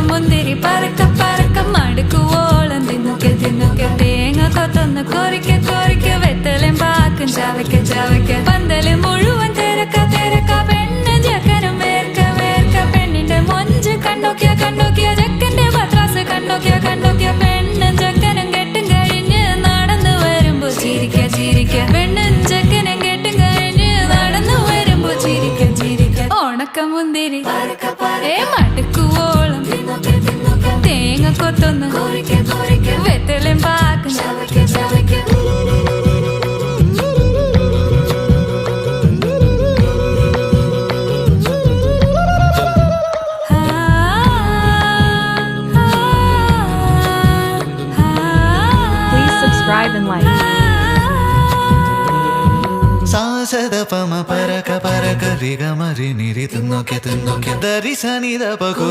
മുന്തിരി പറക്ക പറക്ക മടുക്കുവോളം തിന്നൊക്കെ തിന്നൊക്കെ തേങ്ങ കൊത്തൊന്ന് കൊറിക്ക കൊറിക്ക വെത്തലും പാക്കും ചവയ്ക്ക ചവയ്ക്ക പന്തല് മുഴുവൻ തിരക്ക തിരക്ക പെണ്ണ് ചെക്കനും വേർക്ക വേർക്ക പെണ്ണിന്റെ മൊഞ്ച് കണ്ടോക്കിയ കണ്ടോക്കിയ ചെക്കന്റെ പത്രാസ് കണ്ടോക്കിയ കണ്ടോക്കിയ പെണ്ണും ചെക്കനും കെട്ടും കഴിഞ്ഞ് നടന്നു വരുമ്പോ ചിരിക്ക ചിരിക്ക പെണ്ണും ചെക്കനും കെട്ടും കഴിഞ്ഞ് നടന്നു വരുമ്പോ ചിരിക്ക ചിരിക്ക ഉണക്കമുന്തിരി മടുക്കുവോളം തേങ്ങ കൊത്തൊന്ന് വെത്തലും പാക്കും Subscribe and like. സാസദ പമ പരക പരക റിഗ മരി നിരി തുന്നൊക്കെ തുന്നൊക്കെ ദരി സനി ദ പകു